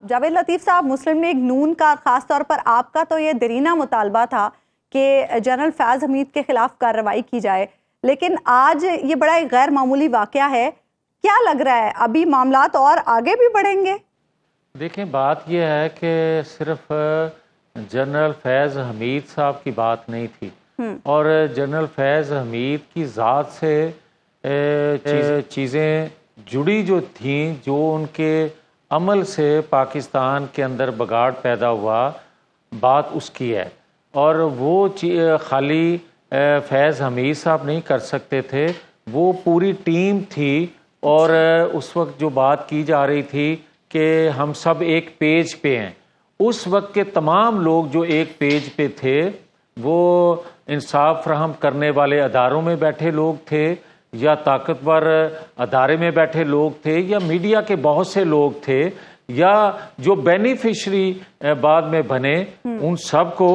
जावेद लतीफ़ साहब, मुस्लिम लीग नून का ख़ास तौर पर आपका तो ये दरीना मुतालबा था कि जनरल फैज़ हमीद के ख़िलाफ़ कार्रवाई की जाए, लेकिन आज ये बड़ा एक गैर मामूली वाक़या है। क्या लग रहा है अभी मामलात और आगे भी बढ़ेंगे? देखें, बात यह है कि सिर्फ जनरल फैज़ हमीद साहब की बात नहीं थी और जनरल फैज़ हमीद की ज़ात से चीज़ें जुड़ी जो थीं, जो उनके अमल से पाकिस्तान के अंदर बगाड़ पैदा हुआ, बात उसकी है। और वो खाली फैज़ हमीद साहब नहीं कर सकते थे, वो पूरी टीम थी। और उस वक्त जो बात की जा रही थी कि हम सब एक पेज पे हैं, उस वक्त के तमाम लोग जो एक पेज पे थे, वो इंसाफ फराहम करने वाले अदारों में बैठे लोग थे, या ताकतवर अदारे में बैठे लोग थे, या मीडिया के बहुत से लोग थे, या जो बेनिफिशरी बाद में बने, उन सब को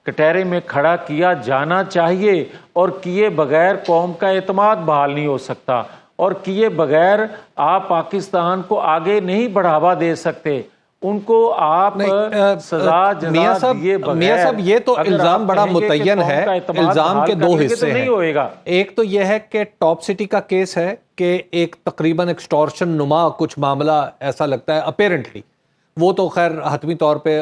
कटहरे में खड़ा किया जाना चाहिए। और किए बगैर कौम का एतमाद बहाल नहीं हो सकता, और किए बगैर आप पाकिस्तान को आगे नहीं बढ़ावा दे सकते। उनको आप सजा मियां साहब ये तो इल्जाम बड़ा मुतय्यन है। इल्जाम के दो हिस्से हैं। होएगा। एक तो यह है कि टॉप सिटी का केस है कि एक तकरीबन एक्सटॉर्शन नुमा कुछ मामला ऐसा लगता है अपेरेंटली, वो तो खैर हतमी तौर पे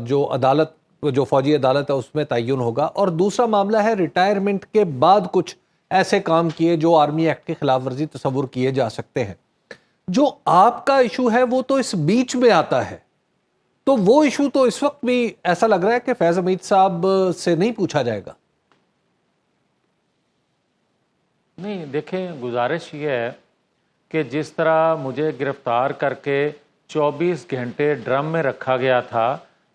जो अदालत, जो फौजी अदालत है उसमें तय्युन होगा। और दूसरा मामला है रिटायरमेंट के बाद कुछ ऐसे काम किए जो आर्मी एक्ट की खिलाफ वर्जी तस्वुर किए जा सकते हैं। जो आपका इशू है वो तो इस बीच में आता है, तो वो इशू तो इस वक्त भी ऐसा लग रहा है कि फैज हमीद साहब से नहीं पूछा जाएगा। नहीं, देखें, गुजारिश ये है कि जिस तरह मुझे गिरफ्तार करके 24 घंटे ड्रम में रखा गया था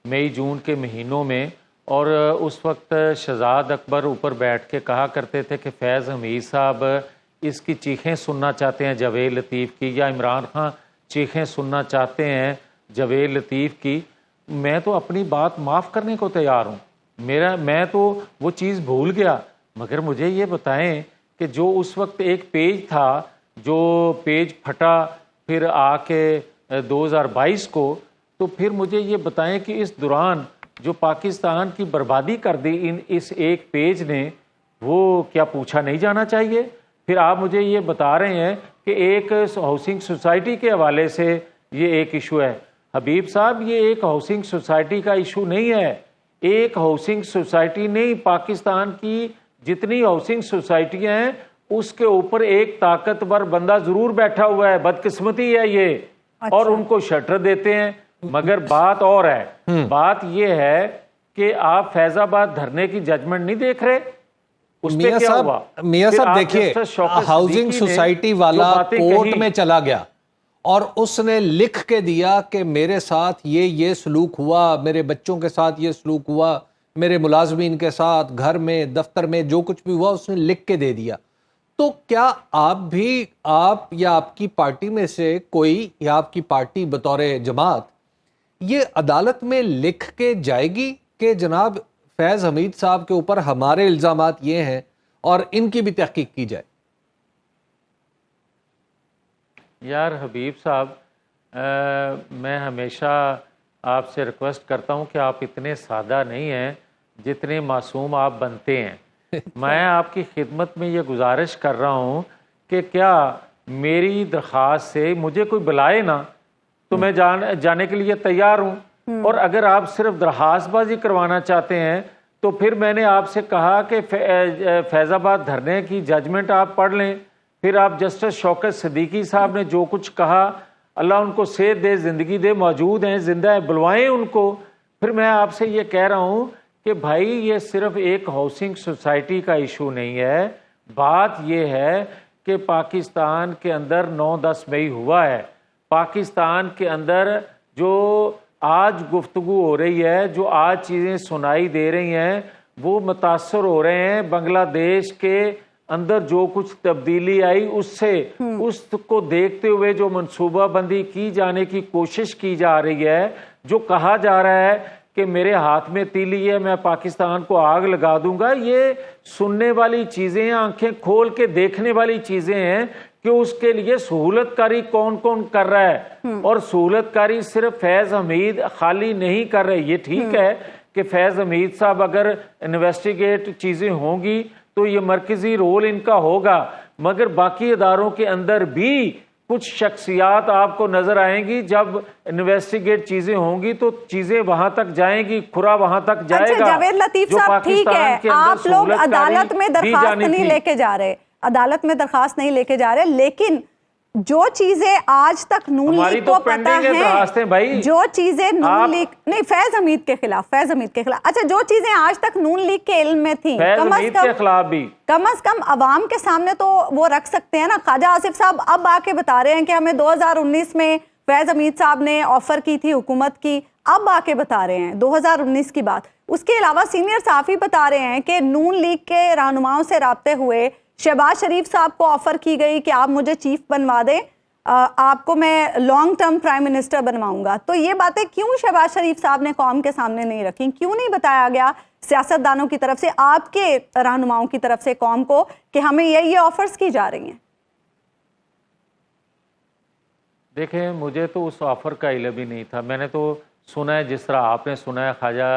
मई जून के महीनों में, और उस वक्त शहजाद अकबर ऊपर बैठ के कहा करते थे कि फैज़ हमीद साहब इसकी चीखें सुनना चाहते हैं जावेद लतीफ़ की, या इमरान खान चीखें सुनना चाहते हैं जावेद लतीफ़ की, मैं तो अपनी बात माफ़ करने को तैयार हूँ। मैं तो वो चीज़ भूल गया। मगर मुझे ये बताएं कि जो उस वक्त एक पेज था, जो पेज फटा फिर आके 2022 को, तो फिर मुझे ये बताएं कि इस दौरान जो पाकिस्तान की बर्बादी कर दी इस एक पेज ने, वो क्या पूछा नहीं जाना चाहिए? फिर आप मुझे ये बता रहे हैं कि एक हाउसिंग सोसाइटी के हवाले से ये एक इशू है। हबीब साहब, ये एक हाउसिंग सोसाइटी का इशू नहीं है। एक हाउसिंग सोसाइटी नहीं, पाकिस्तान की जितनी हाउसिंग सोसाइटियां हैं उसके ऊपर एक ताकतवर बंदा जरूर बैठा हुआ है। बदकिस्मती है ये। अच्छा। और उनको शटर देते हैं। मगर बात और है, बात यह है कि आप फैजाबाद धरने की जजमेंट नहीं देख रहे। उस पे क्या हुआ? मियां साहब देखिए, हाउसिंग सोसाइटी वाला कोर्ट में चला गया और उसने लिख के दिया कि मेरे साथ ये सलूक हुआ, मेरे बच्चों के साथ ये सलूक हुआ, मेरे मुलाजमीन के साथ, घर में, दफ्तर में जो कुछ भी हुआ उसने लिख के दे दिया। तो क्या आप या आपकी पार्टी में से कोई, या आपकी पार्टी बतौर जमात ये अदालत में लिख के जाएगी कि जनाब फैज़ हमीद साहब के ऊपर हमारे इल्ज़ामात ये हैं और इनकी भी तहकीक की जाए? यार हबीब साहब, मैं हमेशा आपसे रिक्वेस्ट करता हूं कि आप इतने सादा नहीं हैं जितने मासूम आप बनते हैं। मैं आपकी खिदमत में ये गुजारिश कर रहा हूं कि क्या मेरी दरख्वास्त से मुझे कोई बुलाए ना, तो मैं जाने के लिए तैयार हूं। और अगर आप सिर्फ दरख्वास्तबाजी करवाना चाहते हैं तो फिर मैंने आपसे कहा कि फैज़ाबाद धरने की जजमेंट आप पढ़ लें। फिर आप जस्टिस शौकत सिद्दीकी साहब ने जो कुछ कहा, अल्लाह उनको सेहत दे, ज़िंदगी दे, मौजूद हैं, जिंदा है, बुलवाएं उनको। फिर मैं आपसे ये कह रहा हूँ कि भाई ये सिर्फ एक हाउसिंग सोसाइटी का इशू नहीं है। बात ये है कि पाकिस्तान के अंदर 9-10 मई हुआ है। पाकिस्तान के अंदर जो आज गुफ्तगू हो रही है, जो आज चीज़ें सुनाई दे रही हैं, वो मुतासर हो रहे हैं बांग्लादेश के अंदर जो कुछ तब्दीली आई उससे। उसको देखते हुए जो मनसूबाबंदी की जाने की कोशिश की जा रही है, जो कहा जा रहा है कि मेरे हाथ में तीली है, मैं पाकिस्तान को आग लगा दूंगा, ये सुनने वाली चीजें हैं, आंखें खोल के देखने वाली चीजें हैं कि उसके लिए सहूलतकारी कौन कौन कर रहा है। और सहूलतकारी सिर्फ फैज हमीद खाली नहीं कर रहे। ये ठीक है कि फैज हमीद साहब अगर इन्वेस्टिगेट चीजें होंगी तो ये मरकजी रोल इनका होगा, मगर बाकी इदारों के अंदर भी कुछ शख्सियात आपको नजर आएंगी, जब इन्वेस्टिगेट चीजें होंगी तो चीजें वहां तक जाएंगी, खुरा वहां तक जाएगा। अच्छा जावेद लतीफ साहब, ठीक है, आप लोग अदालत में दरखास्त नहीं लेके जा रहे, अदालत में दरखास्त नहीं लेके जा रहे, लेकिन जो चीजें आज तक नून लीग को पता है, भाई जो चीजें नून लीग नहीं, फैज हमीद के खिलाफ, फैज हमीद के खिलाफ, अच्छा जो चीजें आज तक नून लीग के इल्म में थी, कम अज कम अवाम के सामने तो वो रख सकते हैं ना। ख्वाजा आसिफ साहब अब आके बता रहे हैं कि हमें 2019 में फैज हमीद साहब ने ऑफर की थी हुकूमत की, अब आके बता रहे हैं 2019 की बात। उसके अलावा सीनियर सहाफी बता रहे हैं कि नून लीग के रहनुमाओं से राब्ते हुए, शहबाज शरीफ साहब को ऑफर की गई कि आप मुझे चीफ बनवा दें, आपको मैं लॉन्ग टर्म प्राइम मिनिस्टर बनवाऊंगा। तो ये बातें क्यों शहबाज शरीफ साहब ने कौम के सामने नहीं रखी? क्यों नहीं बताया गया सियासतदानों की तरफ से, आपके रहनुमाओं की तरफ से कौम को कि हमें ये ऑफर्स की जा रही हैं? देखें, मुझे तो उस ऑफर का इल्म ही नहीं था। मैंने तो सुना है जिस तरह आपने सुना है ख्वाजा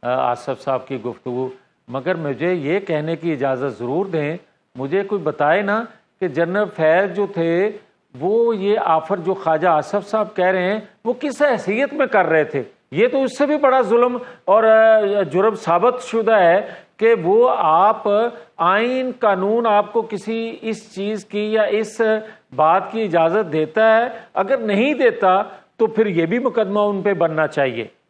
आसिफ साहब की गुफ्तगू, मगर मुझे ये कहने की इजाज़त ज़रूर दें, मुझे कोई बताए ना कि जनरल फैज जो थे वो ये ऑफर जो ख्वाजा आसिफ साहब कह रहे हैं वो किस हैसियत में कर रहे थे। ये तो उससे भी बड़ा जुल्म और जुर्म साबित शुदा है कि वो आप आइन कानून आपको किसी इस चीज़ की या इस बात की इजाज़त देता है, अगर नहीं देता तो फिर ये भी मुकदमा उन पे बनना चाहिए।